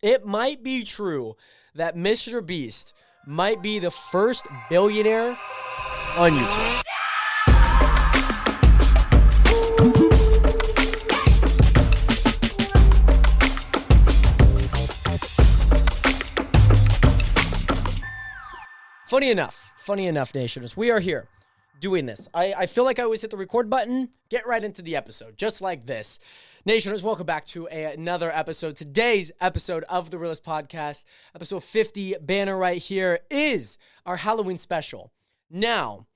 It might be true that MrBeast might be the first billionaire on YouTube. Funny enough, Nationers, we are here doing this. I feel like I always hit the record button, get right into the episode, just like this. Nationers, welcome back to another episode. Today's episode of The Realest Podcast, episode 50, banner right here, is our Halloween special. Now,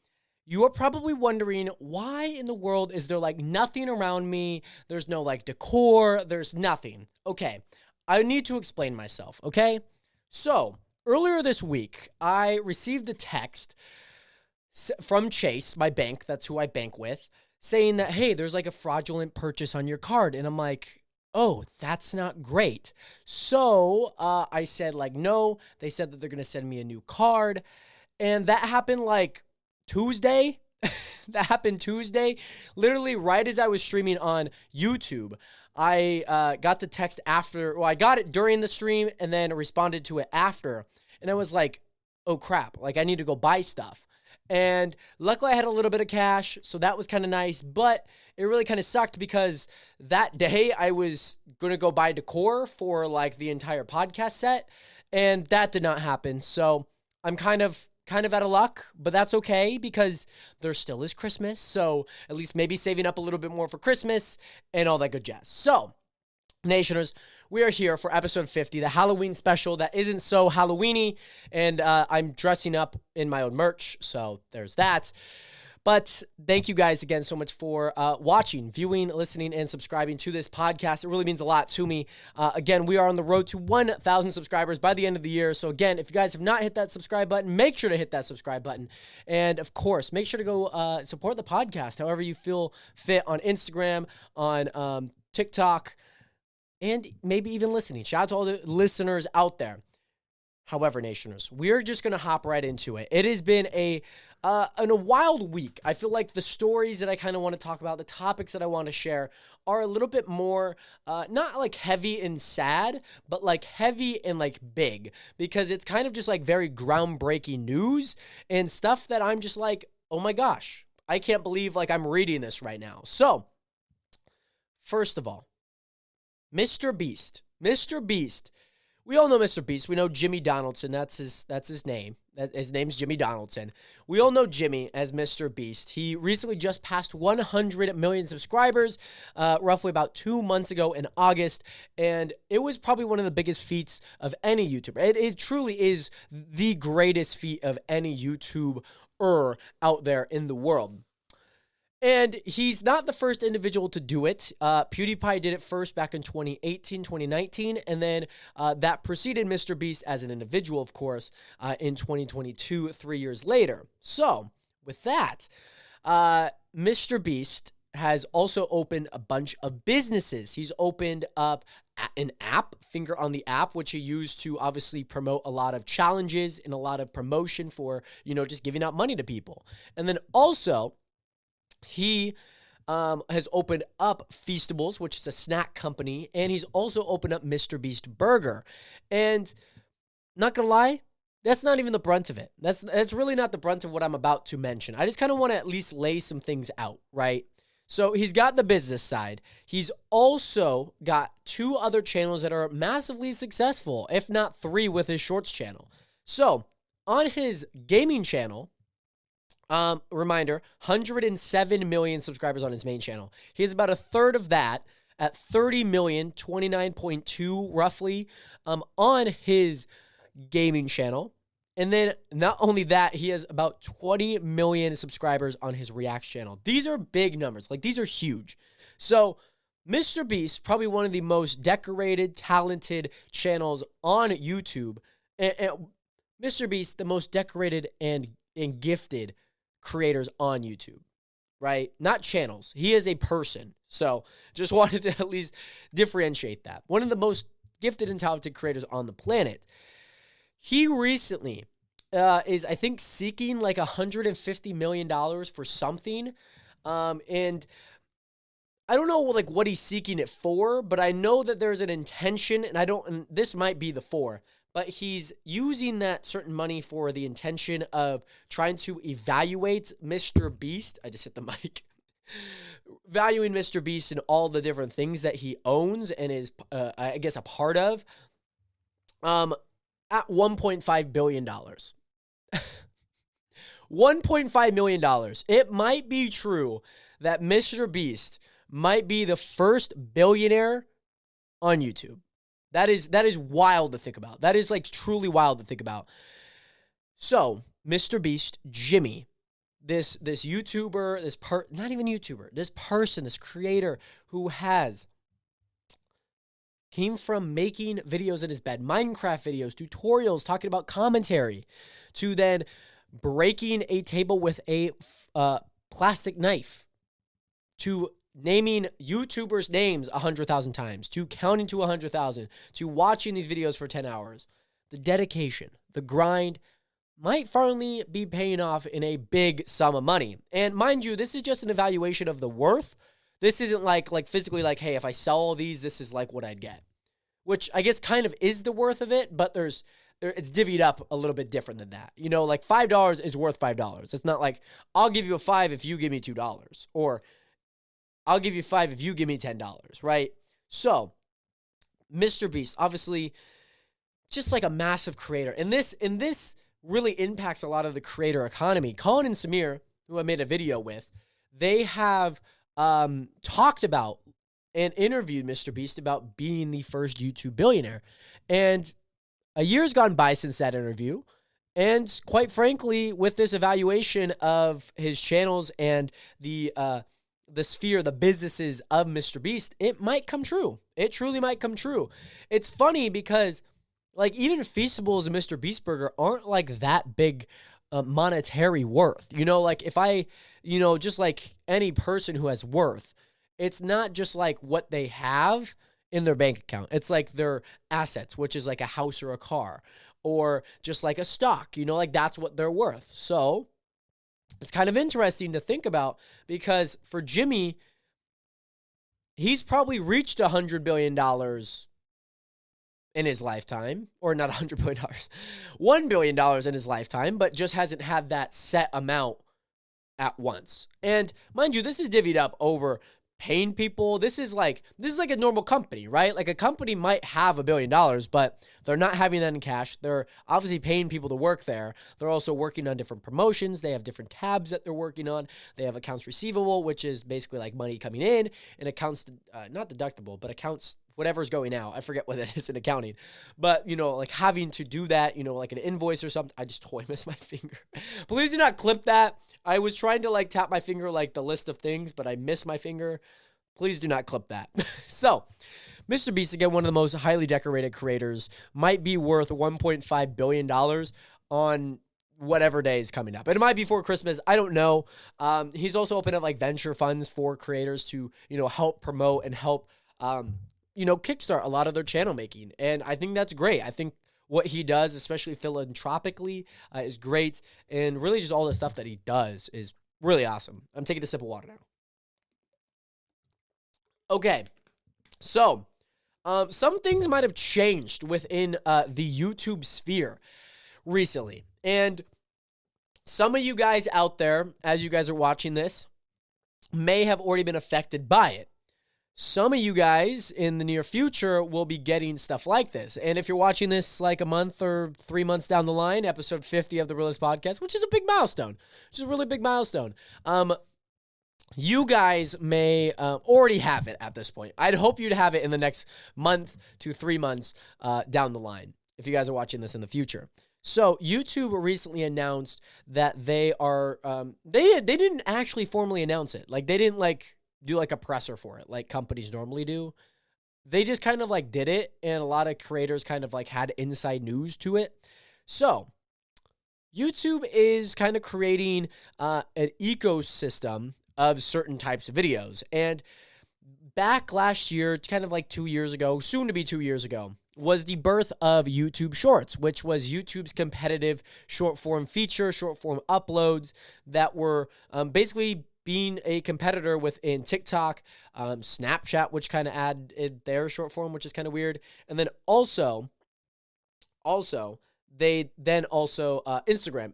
you are probably wondering, why in the world is there like nothing around me? There's no like decor, there's nothing. Okay, I need to explain myself, okay? So, earlier this week, I received a text from Chase, my bank, that's who I bank with, saying that, hey, there's like a fraudulent purchase on your card. And I'm like, oh, that's not great. So I said like, no, they said that they're going to send me a new card. And that happened like Tuesday. That happened Tuesday. Literally right as I was streaming on YouTube, I got the text after, well, I got it during the stream and then responded to it after. And I was like, oh crap, like I need to go buy stuff. And luckily I had a little bit of cash, so that was kind of nice, but it really kind of sucked because that day I was going to go buy decor for like the entire podcast set, and that did not happen. So I'm kind of out of luck, but that's okay because there still is Christmas. So at least maybe saving up a little bit more for Christmas and all that good jazz. So, Nationers, we are here for episode 50, the Halloween special that isn't so Halloween-y, and I'm dressing up in my own merch, so there's that. But thank you guys again so much for watching, viewing, listening, and subscribing to this podcast. It really means a lot to me. Again, we are on the road to 1,000 subscribers by the end of the year. So again, if you guys have not hit that subscribe button, make sure to hit that subscribe button. And of course, make sure to go support the podcast however you feel fit on Instagram, on TikTok, and maybe even listening. Shout out to all the listeners out there. However, Nationers, we're just going to hop right into it. It has been a wild week. I feel like the stories that I kind of want to talk about, the topics that I want to share are a little bit more, not like heavy and sad, but like heavy and like big, because it's kind of just like very groundbreaking news and stuff that I'm just like, oh my gosh, I can't believe like I'm reading this right now. So, first of all, MrBeast. We all know MrBeast. We know Jimmy Donaldson. That's his name. His name's Jimmy Donaldson. We all know Jimmy as MrBeast. He recently just passed 100 million subscribers, roughly about 2 months ago in August, and it was probably one of the biggest feats of any YouTuber. It truly is the greatest feat of any YouTuber out there in the world. And he's not the first individual to do it. PewDiePie did it first back in 2018, 2019, and then that preceded MrBeast as an individual, of course, in 2022, 3 years later. So, with that, MrBeast has also opened a bunch of businesses. He's opened up an app, Finger on the App, which he used to obviously promote a lot of challenges and a lot of promotion for, just giving out money to people. And then also, he has opened up Feastables, which is a snack company, and he's also opened up MrBeast Burger. And not gonna lie, that's not even the brunt of it. That's really not the brunt of what I'm about to mention. I just kind of want to at least lay some things out, right? So he's got the business side. He's also got 2 other channels that are massively successful, if not 3 with his Shorts channel. So on his gaming channel, reminder, 107 million subscribers on his main channel. He has about a third of that at 30 million, 29.2 roughly, on his gaming channel. And then not only that, he has about 20 million subscribers on his React channel. These are big numbers. Like, these are huge. So MrBeast, probably one of the most decorated, talented channels on YouTube. And MrBeast, the most decorated and gifted creators on YouTube, right? Not channels. He is a person. So just wanted to at least differentiate that. One of the most gifted and talented creators on the planet. He recently is, I think, seeking like $150 million for something. And I don't know like what he's seeking it for, but I know that there's an intention, and this might be the for, but he's using that certain money for the intention of trying to evaluate MrBeast. I just hit the mic. Valuing MrBeast and all the different things that he owns and is, I guess, a part of, at $1.5 billion. $1.5 million. It might be true that MrBeast might be the first billionaire on YouTube. That is wild to think about. That is like truly wild to think about. So, MrBeast, Jimmy, this YouTuber, not even YouTuber, this person, this creator who came from making videos in his bed, Minecraft videos, tutorials, talking about commentary, to then breaking a table with a plastic knife, to naming YouTubers' names 100,000 times, to counting to 100,000, to watching these videos for 10 hours. The dedication, the grind might finally be paying off in a big sum of money. And mind you, this is just an evaluation of the worth. This isn't like physically like, hey, if I sell all these, this is like what I'd get. Which I guess kind of is the worth of it, but it's divvied up a little bit different than that. You know, like $5 is worth $5. It's not like, I'll give you a $5 if you give me $2. Or I'll give you $5 if you give me $10, right? So, MrBeast, obviously, just like a massive creator. And this really impacts a lot of the creator economy. Colin and Samir, who I made a video with, they have talked about and interviewed MrBeast about being the first YouTube billionaire. And a year's gone by since that interview. And quite frankly, with this evaluation of his channels and the sphere, the businesses of MrBeast, it might come true. It truly might come true. It's funny because like even Feastables and MrBeast Burger aren't like that big monetary worth. You know, like if I, just like any person who has worth, it's not just like what they have in their bank account. It's like their assets, which is like a house or a car, or just like a stock, like that's what they're worth. So it's kind of interesting to think about because for Jimmy, he's probably reached $100 billion in his lifetime, or not $100 billion, $1 billion in his lifetime, but just hasn't had that set amount at once. And mind you, this is divvied up over paying people. This is like a normal company, right? Like a company might have $1 billion, but they're not having that in cash. They're obviously paying people to work there. They're also working on different promotions. They have different tabs that they're working on. They have accounts receivable, which is basically like money coming in, and accounts, not deductible, but accounts, whatever's going out. I forget what it is in accounting, but like having to do that, like an invoice or something. I just totally missed my finger. Please do not clip that. I was trying to like tap my finger, like the list of things, but I missed my finger. Please do not clip that. So, MrBeast, again, one of the most highly decorated creators, might be worth $1.5 billion on whatever day is coming up. And it might be for Christmas. I don't know. He's also opened up like venture funds for creators to, help promote and help, kickstart a lot of their channel making. And I think that's great. I think what he does, especially philanthropically, is great. And really just all the stuff that he does is really awesome. I'm taking a sip of water now. Okay, so some things might have changed within the YouTube sphere recently. And some of you guys out there, as you guys are watching this, may have already been affected by it. Some of you guys in the near future will be getting stuff like this. And if you're watching this like a month or 3 months down the line, episode 50 of The Realest Podcast, which is a big milestone, which is a really big milestone, you guys may already have it at this point. I'd hope you'd have it in the next month to 3 months down the line if you guys are watching this in the future. So YouTube recently announced that they are, they didn't actually formally announce it. Like they didn't like do like a presser for it like companies normally do. They just kind of like did it, and a lot of creators kind of like had inside news to it. So YouTube is kind of creating an ecosystem of certain types of videos. And back last year, kind of like 2 years ago, soon to be 2 years ago, was the birth of YouTube Shorts, which was YouTube's competitive short form feature, short form uploads that were basically being a competitor within TikTok, Snapchat, which kind of added their short form, which is kind of weird. And then also Instagram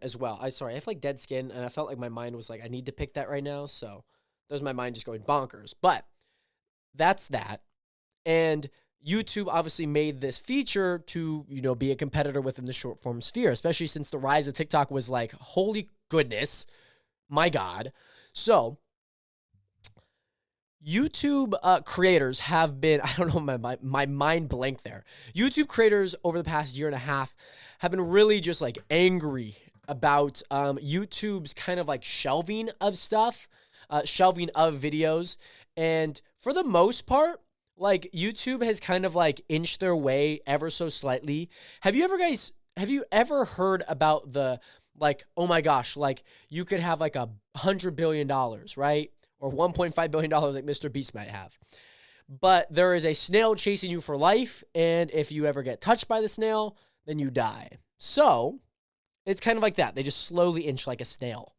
as well. I have like dead skin, and I felt like my mind was like, I need to pick that right now. So there's my mind just going bonkers. But that's that. And YouTube obviously made this feature to, be a competitor within the short form sphere, especially since the rise of TikTok was like, holy goodness, my God. So YouTube creators have been, I don't know, my mind blank there. YouTube creators over the past year and a half have been really just like angry about YouTube's kind of like shelving of stuff, shelving of videos. And for the most part, like YouTube has kind of like inched their way ever so slightly. Have you ever heard about the like, oh my gosh, like you could have like $100 billion, right? Or $1.5 billion like MrBeast might have. But there is a snail chasing you for life, and if you ever get touched by the snail, then you die. So it's kind of like that. They just slowly inch like a snail,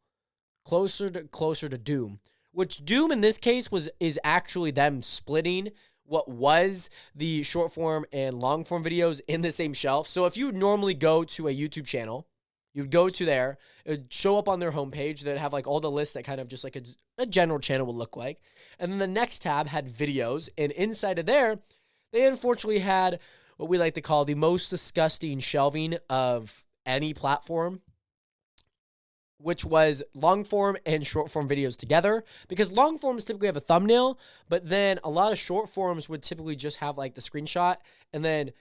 closer to doom. Which doom in this case is actually them splitting what was the short form and long form videos in the same shelf. So if you normally go to a YouTube channel, you'd go to there, it would show up on their homepage. They'd have like all the lists that kind of just like a general channel would look like. And then the next tab had videos. And inside of there, they unfortunately had what we like to call the most disgusting shelving of any platform, which was long form and short form videos together, because long forms typically have a thumbnail, but then a lot of short forms would typically just have like the screenshot, and then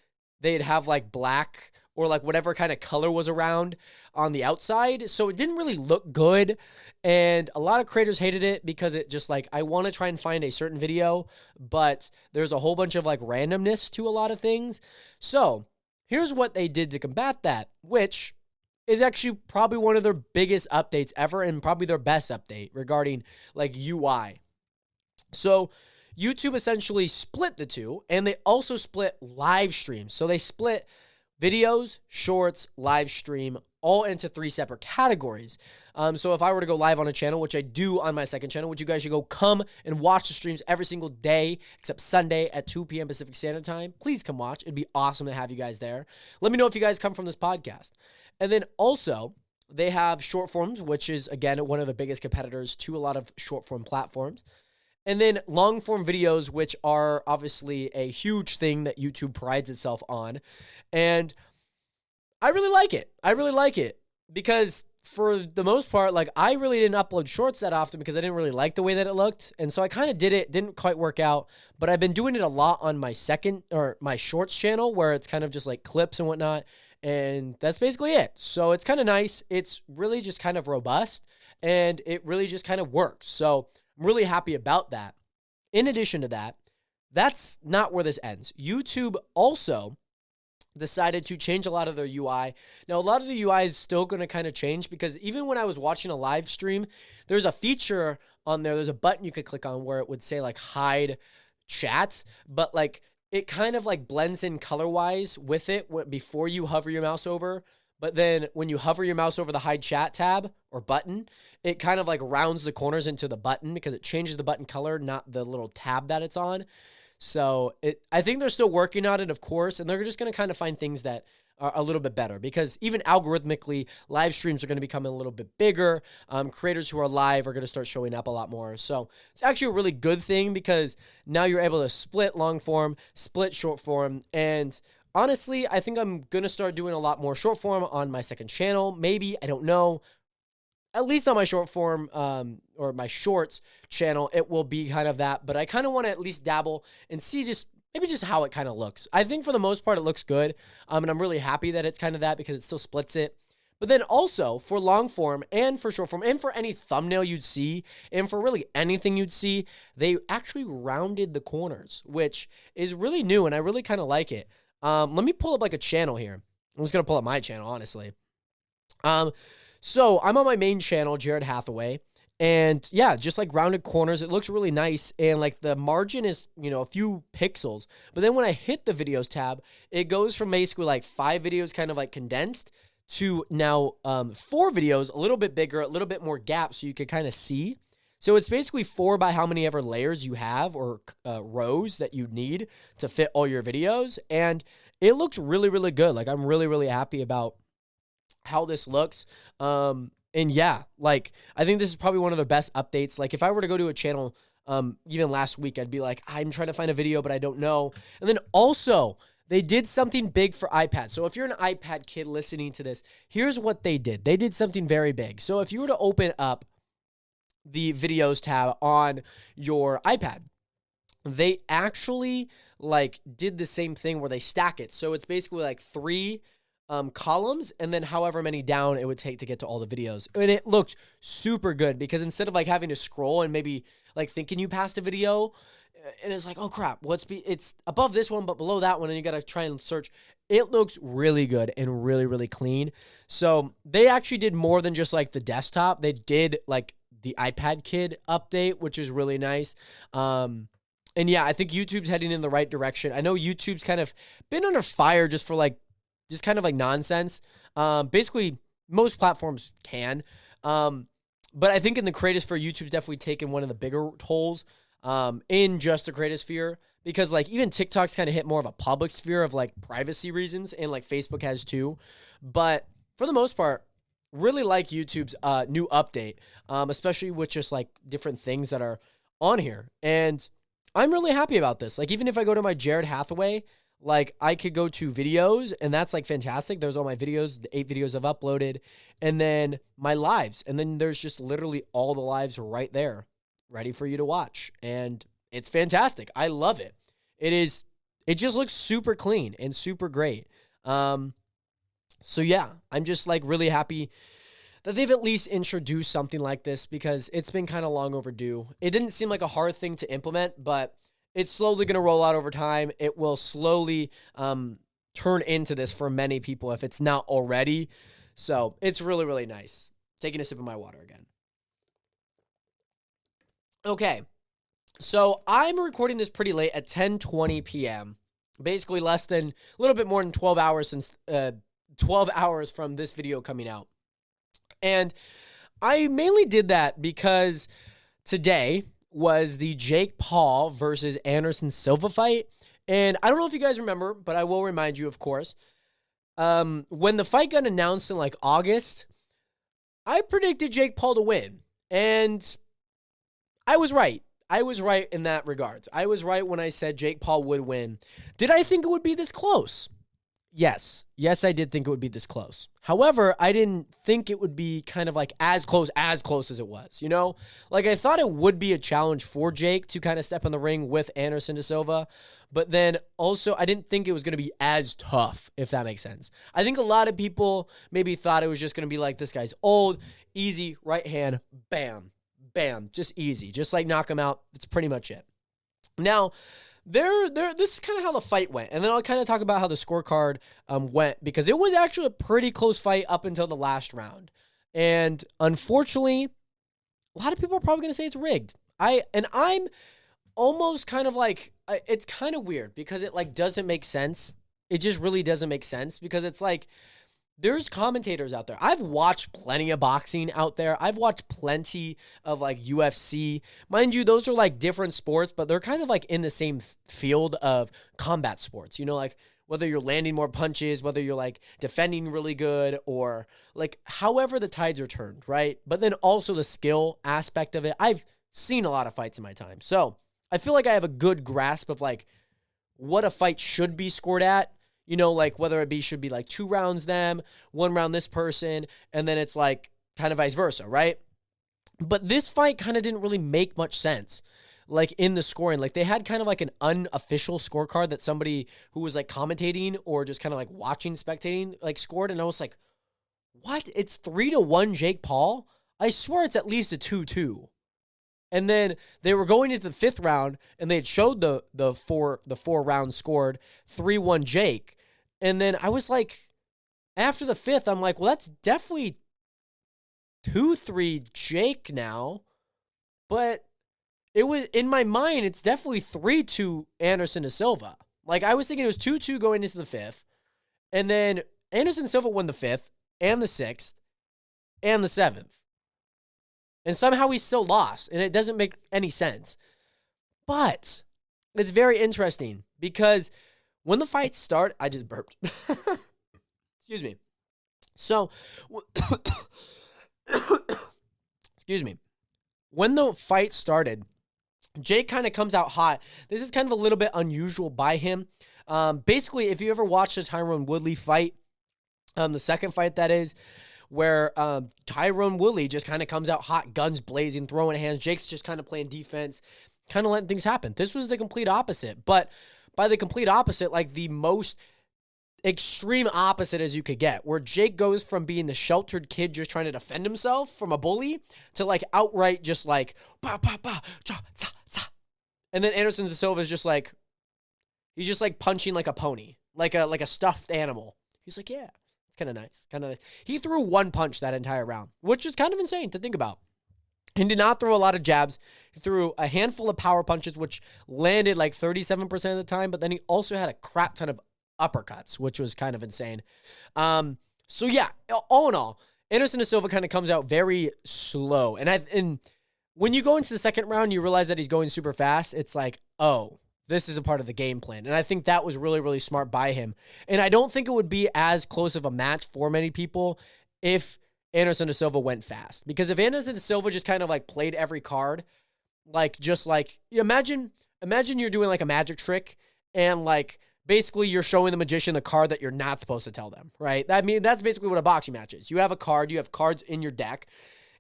they'd have like black or like whatever kind of color was around on the outside. So it didn't really look good. And a lot of creators hated it because it just like, I want to try and find a certain video, but there's a whole bunch of like randomness to a lot of things. So here's what they did to combat that, which is actually probably one of their biggest updates ever and probably their best update regarding like UI. So YouTube essentially split the two, and they also split live streams. So they split videos, shorts, live stream, all into 3 separate categories. So if I were to go live on a channel, which I do on my second channel, which you guys should go come and watch the streams every single day, except Sunday at 2 p.m. Pacific Standard Time, please come watch. It'd be awesome to have you guys there. Let me know if you guys come from this podcast. And then also, they have short forms, which is, again, one of the biggest competitors to a lot of short form platforms. And then long form videos, which are obviously a huge thing that YouTube prides itself on. And I really like it. I really like it because for the most part, like I really didn't upload shorts that often because I didn't really like the way that it looked. And so I kind of did it, didn't quite work out, but I've been doing it a lot on my my shorts channel where it's kind of just like clips and whatnot. And that's basically it. So it's kind of nice. It's really just kind of robust and it really just kind of works. So I'm really happy about that. In addition to that, that's not where this ends. YouTube also decided to change a lot of their UI. Now, a lot of the UI is still going to kind of change because even when I was watching a live stream, there's a feature on there. There's a button you could click on where it would say like hide chat, but like it kind of like blends in color-wise with it before you hover your mouse over. But then when you hover your mouse over the hide chat tab or button, it kind of like rounds the corners into the button because it changes the button color, not the little tab that it's on. So I think they're still working on it, of course, and they're just going to kind of find things that are a little bit better because even algorithmically, live streams are going to become a little bit bigger. Creators who are live are going to start showing up a lot more. So it's actually a really good thing because now you're able to split long form, split short form, and honestly, I think I'm going to start doing a lot more short form on my second channel. Maybe, I don't know. At least on my short form or my shorts channel, it will be kind of that. But I kind of want to at least dabble and see maybe just how it kind of looks. I think for the most part, it looks good. And I'm really happy that it's kind of that because it still splits it. But then also for long form and for short form and for any thumbnail you'd see and for really anything you'd see, they actually rounded the corners, which is really new. And I really kind of like it. Let me pull up like a channel here. I'm just going to pull up my channel, honestly. So I'm on my main channel, Jared Hathaway, and yeah, just like rounded corners. It looks really nice. And like the margin is, a few pixels, but then when I hit the videos tab, it goes from basically like 5 videos kind of like condensed to now 4 videos, a little bit bigger, a little bit more gap so you can kind of see. So it's basically 4 by how many ever layers you have or rows that you need to fit all your videos. And it looks really, really good. Like, I'm really, really happy about how this looks. And yeah, like, I think this is probably one of the best updates. Like, if I were to go to a channel, even last week, I'd be like, I'm trying to find a video, but I don't know. And then also, they did something big for iPad. So if you're an iPad kid listening to this, here's what they did. They did something very big. So if you were to open up the videos tab on your iPad, they actually like did the same thing where they stack it. So it's basically like 3 columns and then however many down it would take to get to all the videos. And it looked super good because instead of like having to scroll and maybe like thinking you passed a video and it's like, oh crap, it's above this one but below that one and you got to try and search. It looks really good and really, really clean. So they actually did more than just like the desktop. They did like the iPad Kid update, which is really nice. And yeah, I think YouTube's heading in the right direction. I know YouTube's kind of been under fire just for like, just kind of like nonsense. Basically, most platforms can. But I think in the creative sphere, YouTube's definitely taken one of the bigger tolls in just the creative sphere. Because like even TikTok's kind of hit more of a public sphere of like privacy reasons. And like Facebook has too. But for the most part, really like YouTube's new update. Especially with just like different things that are on here. And I'm really happy about this. Like even if I go to my Jared Hathaway, like I could go to videos and that's like fantastic. There's all my videos, the 8 videos I've uploaded, and then my lives. And then there's just literally all the lives right there ready for you to watch. And it's fantastic. I love it. It just looks super clean and super great. So yeah, I'm just like really happy that they've at least introduced something like this because it's been kind of long overdue. It didn't seem like a hard thing to implement, but it's slowly going to roll out over time. It will slowly turn into this for many people if it's not already. So it's really, really nice. Taking a sip of my water again. Okay. So I'm recording this pretty late at 10:20 p.m. Basically a little bit more than 12 hours since 12 hours from this video coming out. And I mainly did that because today was the Jake Paul versus Anderson Silva fight. And I don't know if you guys remember, but I will remind you, of course. When the fight got announced in like August, I predicted Jake Paul to win. And I was right. I was right in that regards. I was right when I said Jake Paul would win. Did I think it would be this close? Yes. Yes, I did think it would be this close. However, I didn't think it would be kind of like as close as it was, you know? Like, I thought it would be a challenge for Jake to kind of step in the ring with Anderson de Silva, but then also I didn't think it was going to be as tough, if that makes sense. I think a lot of people maybe thought it was just going to be like, this guy's old, easy, right hand, bam, bam, just easy. Just like knock him out. That's pretty much it. Now, this is kind of how the fight went. And then I'll kind of talk about how the scorecard went because it was actually a pretty close fight up until the last round. And unfortunately, a lot of people are probably going to say it's rigged. I'm almost kind of like, it's kind of weird because it like doesn't make sense. It just really doesn't make sense because it's like, there's commentators out there. I've watched plenty of boxing out there. I've watched plenty of like UFC. Mind you, those are like different sports, but they're kind of like in the same field of combat sports. You know, like whether you're landing more punches, whether you're like defending really good or like however the tides are turned, right? But then also the skill aspect of it. I've seen a lot of fights in my time. So I feel like I have a good grasp of like what a fight should be scored at. You know, like whether it should be like 2 rounds them, 1 round this person, and then it's like kind of vice versa, right? But this fight kind of didn't really make much sense, like in the scoring. Like they had kind of like an unofficial scorecard that somebody who was like commentating or just kind of like watching, spectating, like scored. And I was like, what? It's 3-1 Jake Paul? I swear it's at least a 2-2. And then they were going into the 5th round and they had showed the four rounds scored 3-1 Jake. And then I was like, after the 5th, I'm like, well, that's definitely 2-3 Jake now. But it was in my mind, it's definitely 3-2 Anderson de Silva. Like I was thinking it was 2-2 going into the 5th. And then Anderson Silva won the 5th and the 6th and the 7th. And somehow he still lost, and it doesn't make any sense. But it's very interesting because when the fight started, I just burped. Excuse me. So, excuse me. When the fight started, Jake kind of comes out hot. This is kind of a little bit unusual by him. Basically, if you ever watched the Tyron Woodley fight, the second fight that is, where Tyron Woodley just kind of comes out hot, guns blazing, throwing hands. Jake's just kind of playing defense, kind of letting things happen. This was the complete opposite. But by the complete opposite, like the most extreme opposite as you could get, where Jake goes from being the sheltered kid just trying to defend himself from a bully to like outright just like, bah, bah, bah, cha, cha, cha. And then Anderson Silva is just like, he's just like punching like a pony, like a stuffed animal. He's like, yeah, it's kind of nice. Kind of nice. He threw one punch that entire round, which is kind of insane to think about. He did not throw a lot of jabs. He threw a handful of power punches, which landed like 37% of the time, but then he also had a crap ton of uppercuts, which was kind of insane. So yeah, all in all, Anderson Silva kind of comes out very slow. And when you go into the second round, you realize that he's going super fast. It's like, oh, this is a part of the game plan. And I think that was really, really smart by him. And I don't think it would be as close of a match for many people if Anderson Silva went fast. Because if Anderson Silva just kind of like played every card, like just like, imagine you're doing like a magic trick and like basically you're showing the magician the card that you're not supposed to tell them, right? I mean, that's basically what a boxing match is. You have a card, you have cards in your deck,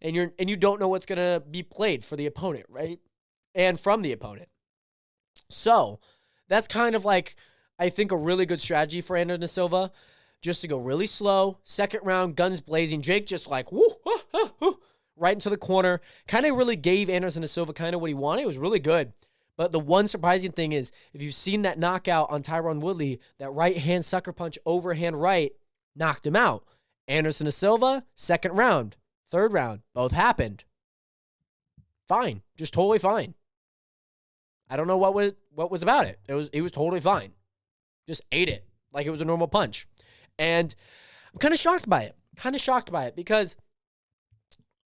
and you don't know what's going to be played for the opponent, right? And from the opponent. So that's kind of like, I think, a really good strategy for Anderson Silva, just to go really slow. Second round, guns blazing. Jake just like, whoo, right into the corner. Kind of really gave Anderson Silva kind of what he wanted. It was really good. But the one surprising thing is, if you've seen that knockout on Tyron Woodley, that right hand sucker punch, overhand right, knocked him out. Anderson Silva, second round, third round, both happened. Fine. Just totally fine. I don't know what was about it. He was totally fine. Just ate it like it was a normal punch. And I'm kind of shocked by it. Because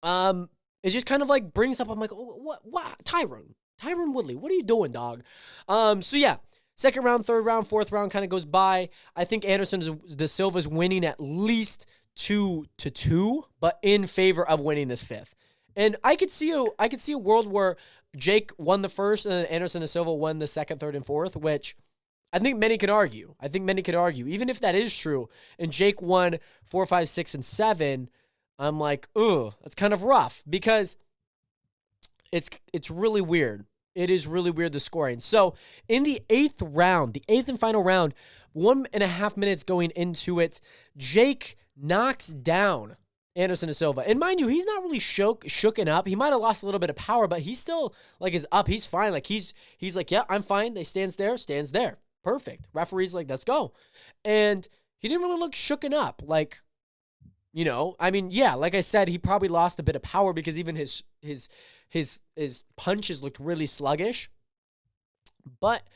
it just kind of like brings up, I'm like, what Tyron Woodley, what are you doing, dog? So yeah, second round, third round, fourth round kind of goes by. I think Anderson Silva's winning at least 2-2, but in favor of winning this fifth. And I could see a world where Jake won the first and then Anderson Silva won the second, third, and fourth, which I think many could argue. Even if that is true, and Jake won 4, 5, 6, and 7, I'm like, ugh, that's kind of rough because it's really weird. It is really weird, the scoring. So in the eighth and final round, 1.5 minutes going into it, Jake knocks down Anderson Silva. And mind you, he's not really shooken up. He might have lost a little bit of power, but he's still like is up. He's fine. Like he's like, yeah, I'm fine. They stands there. Perfect. Referee's like, let's go. And he didn't really look shooken up. Like, you know, I mean, yeah, like I said, he probably lost a bit of power because even his punches looked really sluggish. But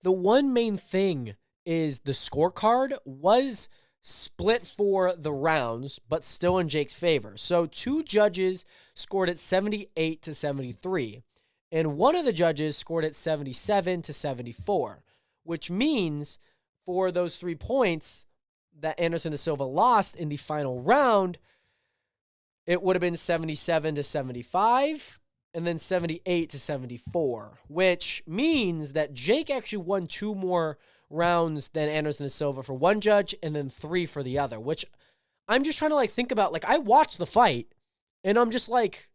the one main thing is the scorecard was split for the rounds, but still in Jake's favor. So 2 judges scored it 78-73, and one of the judges scored it 77-74, which means for those 3 points that Anderson Silva lost in the final round, it would have been 77-75 and then 78-74, which means that Jake actually won 2 more rounds than Anderson Silva for one judge and then 3 for the other, which I'm just trying to like think about. Like I watched the fight and I'm just like,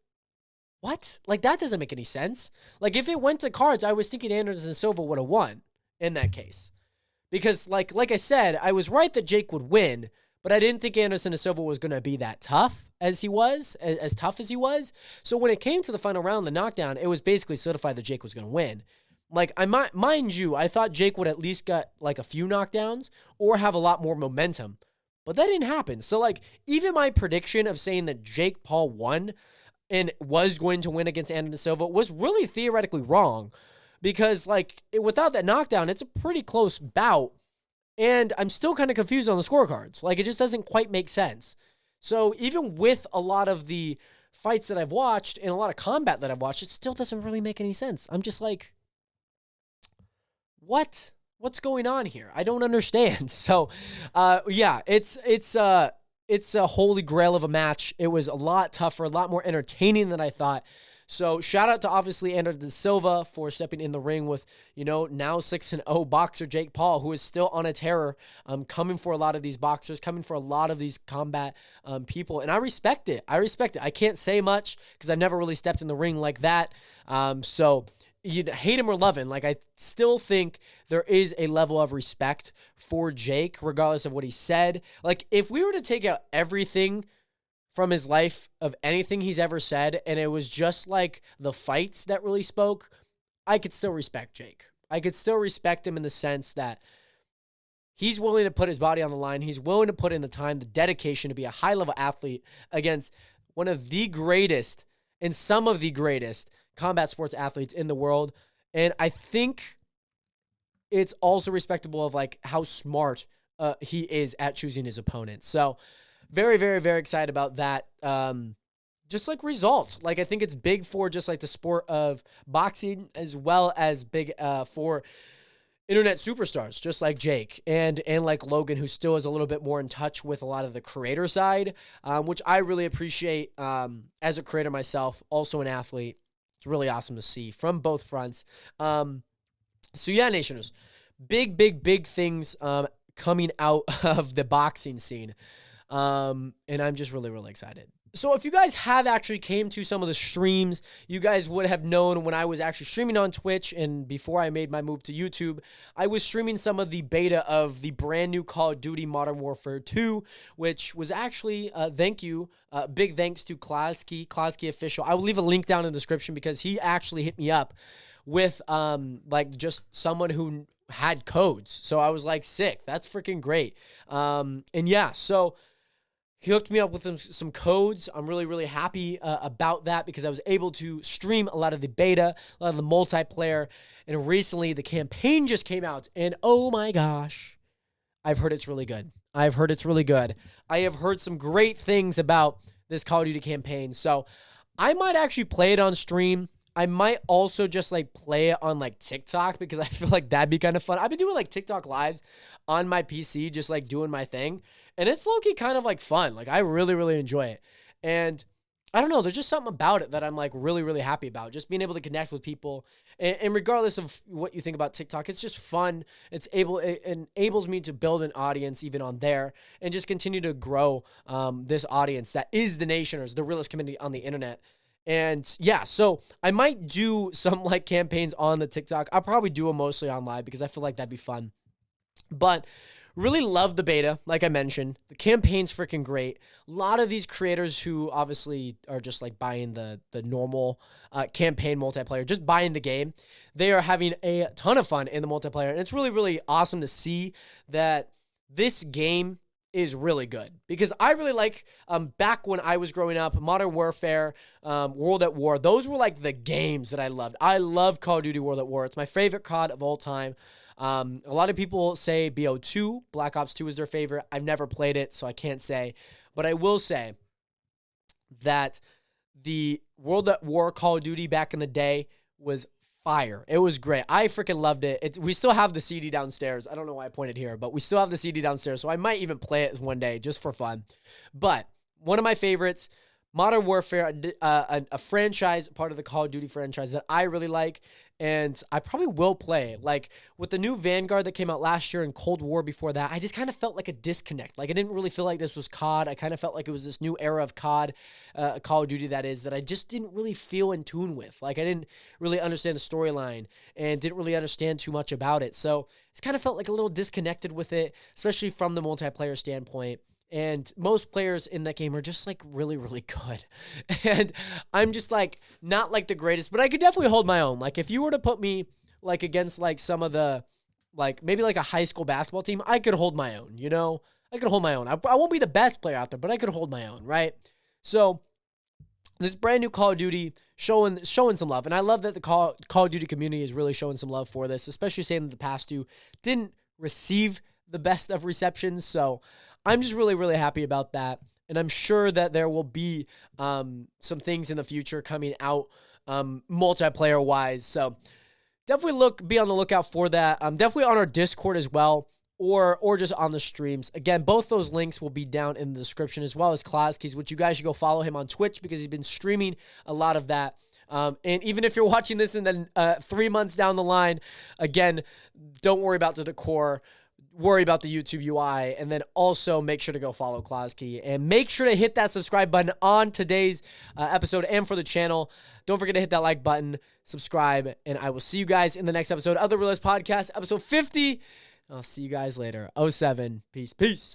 what? Like that doesn't make any sense. Like if it went to cards, I was thinking Anderson Silva would have won in that case. Because like I said, I was right that Jake would win, but I didn't think Anderson Silva was going to be that tough as he was, as tough as he was. So when it came to the final round, the knockdown, it was basically certified that Jake was going to win. Like, mind you, I thought Jake would at least get like a few knockdowns or have a lot more momentum, but that didn't happen. So like, even my prediction of saying that Jake Paul won and was going to win against Anderson Silva was really theoretically wrong, because like without that knockdown, it's a pretty close bout, and I'm still kind of confused on the scorecards. Like, it just doesn't quite make sense. So even with a lot of the fights that I've watched and a lot of combat that I've watched, it still doesn't really make any sense. I'm just like, what? What's going on here? I don't understand. So, yeah, it's a holy grail of a match. It was a lot tougher, a lot more entertaining than I thought. So shout out to obviously Anderson Silva for stepping in the ring with, now 6-0 boxer Jake Paul, who is still on a terror, coming for a lot of these boxers, coming for a lot of these combat people. And I respect it. I can't say much because I've never really stepped in the ring like that. So you hate him or love him. Like, I still think there is a level of respect for Jake, regardless of what he said. Like, if we were to take out everything from his life of anything he's ever said, and it was just like the fights that really spoke, I could still respect Jake. I could still respect him in the sense that he's willing to put his body on the line. He's willing to put in the time, the dedication to be a high-level athlete against one of the greatest and some of the greatest combat sports athletes in the world. And I think it's also respectable of like how smart he is at choosing his opponents. So very, very, very excited about that. Just like results. Like, I think it's big for just like the sport of boxing, as well as big for internet superstars, just like Jake and like Logan, who still is a little bit more in touch with a lot of the creator side, which I really appreciate as a creator myself, also an athlete. It's really awesome to see from both fronts. So yeah, Nationers, big things coming out of the boxing scene. And I'm just really, really excited. So if you guys have actually came to some of the streams, you guys would have known when I was actually streaming on Twitch and before I made my move to YouTube, I was streaming some of the beta of the brand new Call of Duty Modern Warfare 2, which was actually, big thanks to Klasky Official. I will leave a link down in the description because he actually hit me up with, like, just someone who had codes. So I was like, sick. That's freaking great. And yeah, so he hooked me up with some codes. I'm really, really happy about that because I was able to stream a lot of the beta, a lot of the multiplayer, and recently the campaign just came out, and oh my gosh, I've heard it's really good. I have heard some great things about this Call of Duty campaign, so I might actually play it on stream. I might also just like play it on like TikTok because I feel like that'd be kind of fun. I've been doing like TikTok lives on my PC, just like doing my thing. And it's low-key kind of like fun. Like, I really, really enjoy it. And I don't know, there's just something about it that I'm like really, really happy about. Just being able to connect with people. And regardless of what you think about TikTok, it's just fun. It enables me to build an audience even on there and just continue to grow this audience that is the Nationers, the realest community on the internet. And yeah, so I might do some like campaigns on the TikTok. I'll probably do them mostly on live because I feel like that'd be fun. But really love the beta, like I mentioned. The campaign's freaking great. A lot of these creators who obviously are just like buying the normal campaign multiplayer, just buying the game, they are having a ton of fun in the multiplayer. And it's really, really awesome to see that this game is really good because I really like, back when I was growing up, Modern Warfare, World at War, those were like the games that I loved. I love Call of Duty World at War. It's my favorite COD of all time. A lot of people say BO2, Black Ops 2 is their favorite. I've never played it, so I can't say. But I will say that the World at War Call of Duty back in the day was fire. It was great. I freaking loved it. We still have the CD downstairs. I don't know why I pointed here, but we still have the CD downstairs, so I might even play it one day just for fun. But one of my favorites, Modern Warfare, a franchise, part of the Call of Duty franchise that I really like, and I probably will play. Like, with the new Vanguard that came out last year and Cold War before that, I just kind of felt like a disconnect. Like, I didn't really feel like this was COD. I kind of felt like it was this new era of COD, Call of Duty that is, that I just didn't really feel in tune with. Like, I didn't really understand the storyline and didn't really understand too much about it. So, it's kind of felt like a little disconnected with it, especially from the multiplayer standpoint. And most players in that game are just like really, really good. And I'm just like not like the greatest, but I could definitely hold my own. Like, if you were to put me like against like some of the, like maybe like a high school basketball team, I could hold my own, I could hold my own. I won't be the best player out there, but I could hold my own, right? So this brand new Call of Duty showing some love. And I love that the Call of Duty community is really showing some love for this, especially saying that the past two didn't receive the best of receptions. So I'm just really, really happy about that. And I'm sure that there will be some things in the future coming out multiplayer-wise. So definitely be on the lookout for that. Definitely on our Discord as well, or just on the streams. Again, both those links will be down in the description, as well as Klosky's, which you guys should go follow him on Twitch because he's been streaming a lot of that. And even if you're watching this in the 3 months down the line, again, don't worry about the decor. Worry about the YouTube UI, and then also make sure to go follow Klosky, and make sure to hit that subscribe button on today's episode and for the channel. Don't forget to hit that like button, subscribe, and I will see you guys in the next episode of The Realest Podcast, episode 50. I'll see you guys later. 07. Peace.